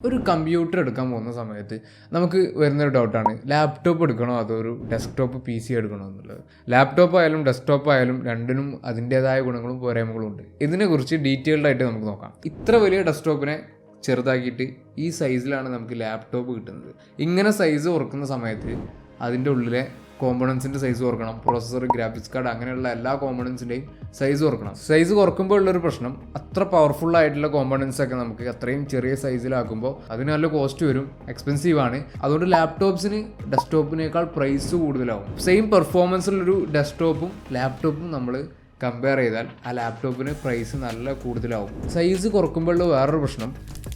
ഒരു കമ്പ്യൂട്ടർ എടുക്കാൻ പോകുന്ന സമയത്ത് നമുക്ക് വരുന്നൊരു ഡൗട്ടാണ്, ലാപ്ടോപ്പ് എടുക്കണോ അതോ ഒരു ഡെസ്ക്ടോപ്പ് PC എടുക്കണോ എന്നുള്ളത്. ലാപ്ടോപ്പ് ആയാലും ഡെസ്ക്ടോപ്പ് ആയാലും രണ്ടിനും അതിൻ്റേതായ ഗുണങ്ങളും പോരായ്മകളും ഉണ്ട്. ഇതിനെക്കുറിച്ച് ഡീറ്റെയിൽഡ് ആയിട്ട് നമുക്ക് നോക്കാം. ഇത്ര വലിയ ഡെസ്ക്ടോപ്പിനെ ചെറുതാക്കിയിട്ട് ഈ സൈസിലാണ് നമുക്ക് ലാപ്ടോപ്പ് കിട്ടുന്നത്. ഇങ്ങനെ സൈസ് കുറക്കുന്ന സമയത്ത് അതിൻ്റെ ഉള്ളിലെ കോമ്പണൻസിൻ്റെ സൈസ് കുറക്കണം, പ്രോസസ്സർ, ഗ്രാഫിക്സ് കാർഡ്, അങ്ങനെയുള്ള എല്ലാ കോമ്പണൻസിൻ്റെയും സൈസ് കുറക്കണം. സൈസ് കുറക്കുമ്പോൾ ഉള്ളൊരു പ്രശ്നം, അത്ര പവർഫുൾ ആയിട്ടുള്ള കോമ്പണൻസ് ഒക്കെ നമുക്ക് അത്രയും ചെറിയ സൈസിലാക്കുമ്പോൾ അതിന് നല്ല കോസ്റ്റ് വരും, എക്സ്പെൻസീവ് ആണ്. അതുകൊണ്ട് ലാപ്ടോപ്സിന് ഡെസ്ക്ടോപ്പിനേക്കാൾ പ്രൈസ് കൂടുതലാവും. സെയിം പെർഫോമൻസിലുള്ളൊരു ഡെസ്ക്ടോപ്പും ലാപ്ടോപ്പും നമ്മൾ കമ്പയർ ചെയ്താൽ ആ ലാപ്ടോപ്പിന് പ്രൈസ് നല്ല കൂടുതലാവും. സൈസ് കുറക്കുമ്പോഴുള്ള വേറൊരു പ്രശ്നം,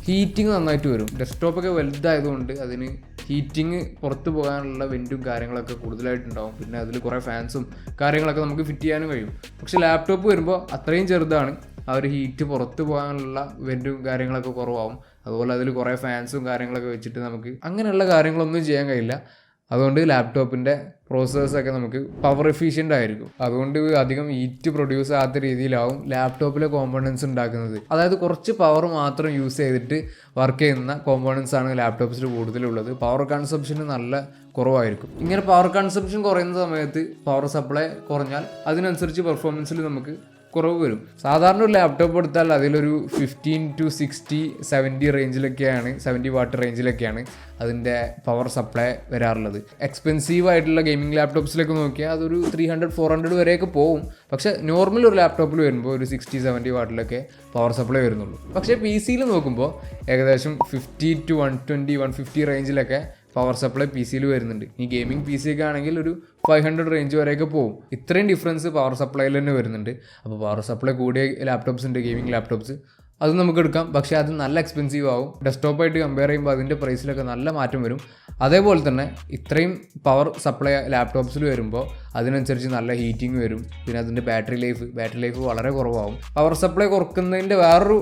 ഹീറ്റിംഗ് നന്നായിട്ട് വരും. ഡെസ്ക്ടോപ്പൊക്കെ വലുതായതുകൊണ്ട് അതിന് ഹീറ്റിംഗ് പുറത്ത് പോകാനുള്ള വെൻറ്റും കാര്യങ്ങളൊക്കെ കൂടുതലായിട്ടുണ്ടാവും. പിന്നെ അതിൽ കുറേ ഫാൻസും കാര്യങ്ങളൊക്കെ നമുക്ക് ഫിറ്റ് ചെയ്യാനും കഴിയും. പക്ഷേ ലാപ്ടോപ്പ് വരുമ്പോൾ അത്രയും ചെറുതാണ്, ആ ഒരു ഹീറ്റ് പുറത്ത് പോകാനുള്ള വെൻറ്റും കാര്യങ്ങളൊക്കെ കുറവാകും. അതുപോലെ അതിൽ കുറേ ഫാൻസും കാര്യങ്ങളൊക്കെ വെച്ചിട്ട് നമുക്ക് അങ്ങനെയുള്ള കാര്യങ്ങളൊന്നും ചെയ്യാൻ കഴിയില്ല. അതുകൊണ്ട് ലാപ്ടോപ്പിൻ്റെ പ്രോസസ്സൊക്കെ നമുക്ക് പവർ എഫിഷ്യൻ്റ് ആയിരിക്കും. അതുകൊണ്ട് അധികം ഹീറ്റ് പ്രൊഡ്യൂസ് ആകാത്ത രീതിയിലാവും ലാപ്ടോപ്പിലെ കോമ്പോണൻസ് ഉണ്ടാക്കുന്നത്. അതായത് കുറച്ച് പവർ മാത്രം യൂസ് ചെയ്തിട്ട് വർക്ക് ചെയ്യുന്ന കോമ്പോണൻസ് ആണ് ലാപ്ടോപ്സിൽ കൂടുതലുള്ളത്. പവർ കൺസംപ്ഷന് നല്ല കുറവായിരിക്കും. ഇങ്ങനെ പവർ കൺസംപ്ഷൻ കുറയുന്ന സമയത്ത് പവർ സപ്ലൈ കുറഞ്ഞാൽ അതിനനുസരിച്ച് പെർഫോമൻസിൽ നമുക്ക് കുറവ് വരും. സാധാരണ ഒരു ലാപ്ടോപ്പ് എടുത്താൽ അതിലൊരു 15 to 60, 70 റേഞ്ചിലൊക്കെയാണ്, 70 വാട്ട് റേഞ്ചിലൊക്കെയാണ് അതിൻ്റെ പവർ സപ്ലൈ വരാറുള്ളത്. എക്സ്പെൻസീവ് ആയിട്ടുള്ള ഗെയിമിംഗ് ലാപ്ടോപ്സിലൊക്കെ നോക്കിയാൽ അതൊരു 300-400 വരെയൊക്കെ പോകും. പക്ഷേ നോർമൽ ഒരു ലാപ്ടോപ്പിൽ വരുമ്പോൾ ഒരു 60-70 വാട്ടിലൊക്കെ പവർ സപ്ലൈ വരുന്നുള്ളൂ. പക്ഷേ PC-യിൽ നോക്കുമ്പോൾ ഏകദേശം 50 to 120, 150 റേഞ്ചിലൊക്കെ പവർ സപ്ലൈ PC-യിൽ വരുന്നുണ്ട്. ഈ ഗെയിമിംഗ് PC ഒക്കെ ആണെങ്കിൽ ഒരു 500 റേഞ്ച് വരെയൊക്കെ പോകും. ഇത്രയും ഡിഫറൻസ് പവർ സപ്ലൈയിൽ തന്നെ വരുന്നുണ്ട്. അപ്പോൾ പവർ സപ്ലൈ കൂടിയ ലാപ്ടോപ്സ് ഉണ്ട്, ഗെയിമിംഗ് ലാപ്ടോപ്സ്, അത് നമുക്ക് എടുക്കാം. പക്ഷേ അത് നല്ല എക്സ്പെൻസീവ് ആവും. ഡെസ്ക്ടോപ്പായിട്ട് കമ്പയർ ചെയ്യുമ്പോൾ അതിൻ്റെ പ്രൈസിലൊക്കെ നല്ല മാറ്റം വരും. അതേപോലെ തന്നെ ഇത്രയും പവർ സപ്ലൈ ലാപ്ടോപ്സിൽ വരുമ്പോൾ അതിനനുസരിച്ച് നല്ല ഹീറ്റിംഗ് വരും. പിന്നെ അതിൻ്റെ ബാറ്ററി ലൈഫ് വളരെ കുറവാകും. പവർ സപ്ലൈ കുറക്കുന്നതിൻ്റെ വേറൊരു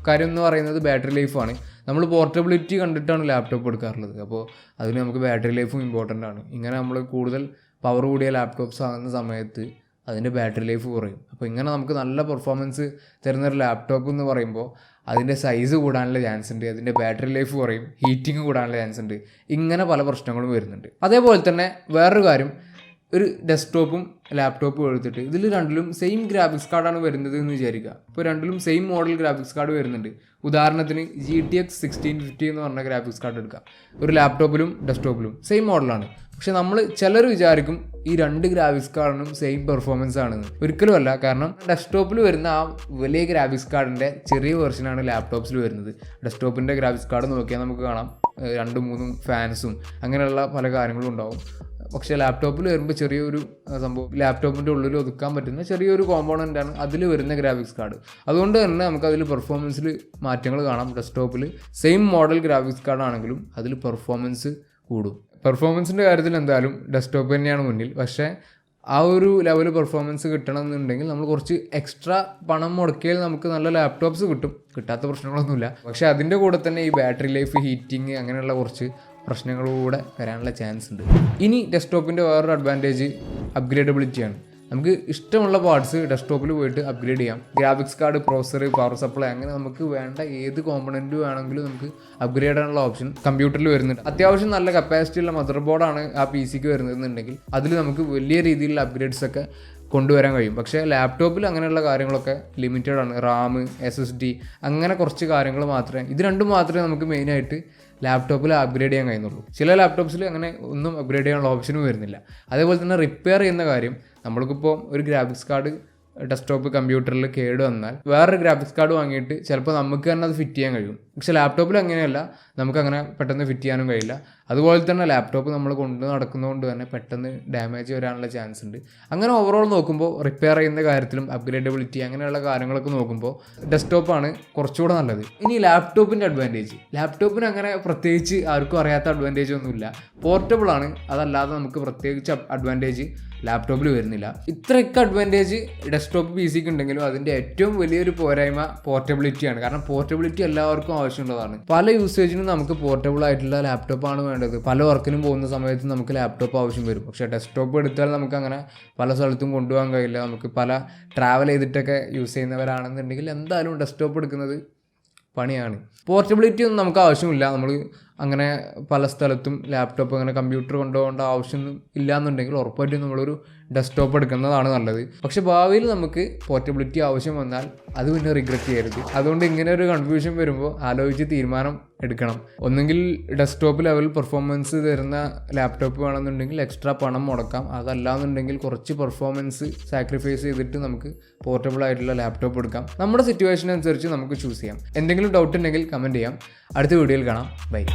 കാര്യം എന്ന് പറയുന്നത് ബാറ്ററി ലൈഫാണ്. നമ്മൾ പോർട്ടബിലിറ്റി കണ്ടിട്ടാണ് ലാപ്ടോപ്പ് എടുക്കാറുള്ളത്. അപ്പോൾ അതിന് നമുക്ക് ബാറ്ററി ലൈഫും ഇമ്പോർട്ടൻ്റ് ആണ്. ഇങ്ങനെ നമ്മൾ കൂടുതൽ പവർ കൂടിയ ലാപ്ടോപ്സ് ആകുന്ന സമയത്ത് അതിൻ്റെ ബാറ്ററി ലൈഫ് കുറയും. അപ്പോൾ ഇങ്ങനെ നമുക്ക് നല്ല പെർഫോമൻസ് തരുന്നൊരു ലാപ്ടോപ്പ് എന്ന് പറയുമ്പോൾ അതിൻ്റെ സൈസ് കൂടാനുള്ള ചാൻസ് ഉണ്ട്, അതിൻ്റെ ബാറ്ററി ലൈഫ് കുറയും, ഹീറ്റിംഗ് കൂടാനുള്ള ചാൻസ് ഉണ്ട്. ഇങ്ങനെ പല പ്രശ്നങ്ങളും വരുന്നുണ്ട്. അതേപോലെ തന്നെ വേറൊരു കാര്യം, ഒരു ഡെസ്ക്ടോപ്പും ലാപ്ടോപ്പും എടുത്തിട്ട് ഇതിൽ രണ്ടിലും സെയിം ഗ്രാഫിക്സ് കാർഡാണ് വരുന്നത് എന്ന് വിചാരിക്കുക. ഇപ്പോൾ രണ്ടിലും സെയിം മോഡൽ ഗ്രാഫിക്സ് കാർഡ് വരുന്നുണ്ട്. ഉദാഹരണത്തിന് GTX 1650 എന്ന് പറഞ്ഞ ഗ്രാഫിക്സ് കാർഡ് എടുക്കാം. ഒരു ലാപ്ടോപ്പിലും ഡെസ്ക്ടോപ്പിലും സെയിം മോഡലാണ്. പക്ഷെ ചിലർ വിചാരിക്കും ഈ രണ്ട് ഗ്രാഫിക്സ് കാർഡിനും സെയിം പെർഫോമൻസ് ആണെന്ന്. ഒരിക്കലുമല്ല. കാരണം ഡെസ്ക്ടോപ്പിൽ വരുന്ന ആ വലിയ ഗ്രാഫിക്സ് കാർഡിൻ്റെ ചെറിയ വെർഷനാണ് ലാപ്ടോപ്സിൽ വരുന്നത്. ഡെസ്ക്ടോപ്പിൻ്റെ ഗ്രാഫിക്സ് കാർഡ് നോക്കിയാൽ നമുക്ക് കാണാം 2-3 ഫാൻസും അങ്ങനെയുള്ള പല കാര്യങ്ങളും ഉണ്ടാവും. പക്ഷേ ലാപ്ടോപ്പിൽ വരുമ്പോൾ ചെറിയൊരു സംഭവം, ലാപ്ടോപ്പിൻ്റെ ഉള്ളിൽ ഒതുക്കാൻ പറ്റുന്ന ചെറിയൊരു കോമ്പോണൻ്റാണ് അതിൽ വരുന്ന ഗ്രാഫിക്സ് കാർഡ്. അതുകൊണ്ട് തന്നെ നമുക്കതിൽ പെർഫോമൻസിൽ മാറ്റങ്ങൾ കാണാം. ഡെസ്ക്ടോപ്പിൽ സെയിം മോഡൽ ഗ്രാഫിക്സ് കാർഡ് ആണെങ്കിലും അതിൽ പെർഫോമൻസ് കൂടും. പെർഫോമൻസിൻ്റെ കാര്യത്തിൽ എന്തായാലും ഡെസ്ക്ടോപ്പ് തന്നെയാണ് മുന്നിൽ. പക്ഷേ ആ ഒരു ലെവൽ പെർഫോമൻസ് കിട്ടണമെന്നുണ്ടെങ്കിൽ നമ്മൾ കുറച്ച് എക്സ്ട്രാ പണം മുടക്കിയാൽ നമുക്ക് നല്ല ലാപ്ടോപ്സ് കിട്ടും. കിട്ടാത്ത പ്രശ്നങ്ങളൊന്നുമില്ല. പക്ഷേ അതിൻ്റെ കൂടെ തന്നെ ഈ ബാറ്ററി ലൈഫ്, ഹീറ്റിംഗ്, അങ്ങനെയുള്ള കുറച്ച് പ്രശ്നങ്ങളൂടെ വരാനുള്ള ചാൻസ് ഉണ്ട്. ഇനി ഡെസ്ക്ടോപ്പിൻ്റെ വേറൊരു അഡ്വാൻറ്റേജ് അപ്ഗ്രേഡബിലിറ്റിയാണ്. നമുക്ക് ഇഷ്ടമുള്ള പാർട്സ് ഡെസ്ക്ടോപ്പിൽ പോയിട്ട് അപ്ഗ്രേഡ് ചെയ്യാം. Graphics card, processor, power supply, അങ്ങനെ നമുക്ക് വേണ്ട ഏത് കോമ്പണൻറ്റ് വേണമെങ്കിലും നമുക്ക് അപ്ഗ്രേഡ് ചെയ്യാനുള്ള ഓപ്ഷൻ കമ്പ്യൂട്ടറിൽ വരുന്നുണ്ട്. അത്യാവശ്യം നല്ല കപ്പാസിറ്റി ഉള്ള മദർ ബോർഡാണ് ആ PC-ക്ക് വരുന്നതെന്നുണ്ടെങ്കിൽ അതിൽ നമുക്ക് വലിയ രീതിയിലുള്ള അപ്ഗ്രേഡ്സ് ഒക്കെ കൊണ്ടുവരാൻ കഴിയും. പക്ഷേ ലാപ്ടോപ്പിൽ അങ്ങനെയുള്ള കാര്യങ്ങളൊക്കെ ലിമിറ്റഡ് ആണ്. RAM, SSD, അങ്ങനെ കുറച്ച് കാര്യങ്ങൾ മാത്രമേ, ഇത് രണ്ടും മാത്രമേ നമുക്ക് മെയിനായിട്ട് ലാപ്ടോപ്പിൽ അപ്ഗ്രേഡ് ചെയ്യാൻ കഴിയുന്നുള്ളൂ. ചില ലാപ്ടോപ്സിൽ അങ്ങനെ ഒന്നും അപ്ഗ്രേഡ് ചെയ്യാനുള്ള ഓപ്ഷനും വരുന്നില്ല. അതേപോലെ തന്നെ റിപ്പയർ ചെയ്യുന്ന കാര്യം, നമ്മൾക്കിപ്പോൾ ഒരു ഗ്രാഫിക്സ് കാർഡ് ഡെസ്ക്ടോപ്പ് കമ്പ്യൂട്ടറിൽ കേട് വന്നാൽ വേറൊരു ഗ്രാഫിക്സ് കാർഡ് വാങ്ങിയിട്ട് ചിലപ്പോൾ നമുക്ക് തന്നെ അത് ഫിറ്റ് ചെയ്യാൻ കഴിയും. പക്ഷേ ലാപ്ടോപ്പിൽ അങ്ങനെയല്ല, നമുക്കങ്ങനെ പെട്ടെന്ന് ഫിറ്റ് ചെയ്യാനും കഴിയില്ല. അതുപോലെ തന്നെ ലാപ്ടോപ്പ് നമ്മൾ കൊണ്ട് നടക്കുന്നതുകൊണ്ട് തന്നെ പെട്ടെന്ന് ഡാമേജ് വരാനുള്ള ചാൻസ് ഉണ്ട്. അങ്ങനെ ഓവറോൾ നോക്കുമ്പോൾ റിപ്പയർ ചെയ്യുന്ന കാര്യത്തിലും അപ്ഗ്രേഡബിലിറ്റി അങ്ങനെയുള്ള കാര്യങ്ങളൊക്കെ നോക്കുമ്പോൾ ഡെസ്ക്ടോപ്പാണ് കുറച്ചുകൂടെ നല്ലത്. ഇനി ലാപ്ടോപ്പിൻ്റെ അഡ്വാൻറ്റേജ്, ലാപ്ടോപ്പിന് അങ്ങനെ പ്രത്യേകിച്ച് ആർക്കും അറിയാത്ത അഡ്വാൻറ്റേജ് ഒന്നുമില്ല. പോർട്ടബിൾ ആണ്. അതല്ലാതെ നമുക്ക് പ്രത്യേകിച്ച് അഡ്വാൻറ്റേജ് ലാപ്ടോപ്പിൽ വരുന്നില്ല. ഇത്രയൊക്കെ അഡ്വാൻറ്റേജ് ഡെസ്ക്ടോപ്പ് PC-ക്ക് ഉണ്ടെങ്കിലും അതിൻ്റെ ഏറ്റവും വലിയൊരു പോരായ്മ പോർട്ടബിലിറ്റിയാണ്. കാരണം പോർട്ടബിലിറ്റി എല്ലാവർക്കും ആവശ്യമുള്ളതാണ്. പല യൂസേജിനും നമുക്ക് പോർട്ടബിൾ ആയിട്ടുള്ള ലാപ്ടോപ്പാണ് വേണ്ടത്. പല വർക്കിനും പോകുന്ന സമയത്ത് നമുക്ക് ലാപ്ടോപ്പ് ആവശ്യം വരും. പക്ഷേ ഡെസ്ക്ടോപ്പ് എടുത്താൽ നമുക്കങ്ങനെ പല സ്ഥലത്തും കൊണ്ടുപോകാൻ കഴിയില്ല. നമുക്ക് പല ട്രാവൽ ചെയ്തിട്ടൊക്കെ യൂസ് ചെയ്യുന്നവരാണെന്നുണ്ടെങ്കിൽ എന്തായാലും ഡെസ്ക്ടോപ്പ് എടുക്കുന്നത് പണിയാണ്. പോർട്ടബിലിറ്റി ഒന്നും നമുക്ക് ആവശ്യമില്ല. നമ്മൾ അങ്ങനെ പല സ്ഥലത്തും ലാപ്ടോപ്പ് അങ്ങനെ കമ്പ്യൂട്ടർ കൊണ്ടുപോകേണ്ട ആവശ്യമൊന്നും ഇല്ലയെന്നുണ്ടെങ്കിൽ ഉറപ്പായിട്ടും നമ്മളൊരു ഡെസ്ക്ടോപ്പ് എടുക്കുന്നതാണ് നല്ലത്. പക്ഷെ ഭാവിയിൽ നമുക്ക് പോർട്ടബിലിറ്റി ആവശ്യം വന്നാൽ അത് പിന്നെ റിഗ്രറ്റ് ചെയ്യരുത്. അതുകൊണ്ട് ഇങ്ങനെ ഒരു കൺഫ്യൂഷൻ വരുമ്പോൾ ആലോചിച്ച് തീരുമാനം എടുക്കണം. ഒന്നെങ്കിൽ ഡെസ്ക്ടോപ്പ് ലെവൽ പെർഫോമൻസ് തരുന്ന ലാപ്ടോപ്പ് വേണമെന്നുണ്ടെങ്കിൽ എക്സ്ട്രാ പണം മുടക്കാം. അതല്ലാന്നുണ്ടെങ്കിൽ കുറച്ച് പെർഫോമൻസ് സാക്രിഫൈസ് ചെയ്തിട്ട് നമുക്ക് പോർട്ടബിൾ ആയിട്ടുള്ള ലാപ്ടോപ്പ് എടുക്കാം. നമ്മുടെ സിറ്റുവേഷൻ അനുസരിച്ച് നമുക്ക് ചൂസ് ചെയ്യാം. എന്തെങ്കിലും ഡൗട്ട് ഉണ്ടെങ്കിൽ കമൻറ്റ് ചെയ്യാം. അടുത്ത വീഡിയോയിൽ കാണാം. ബൈ.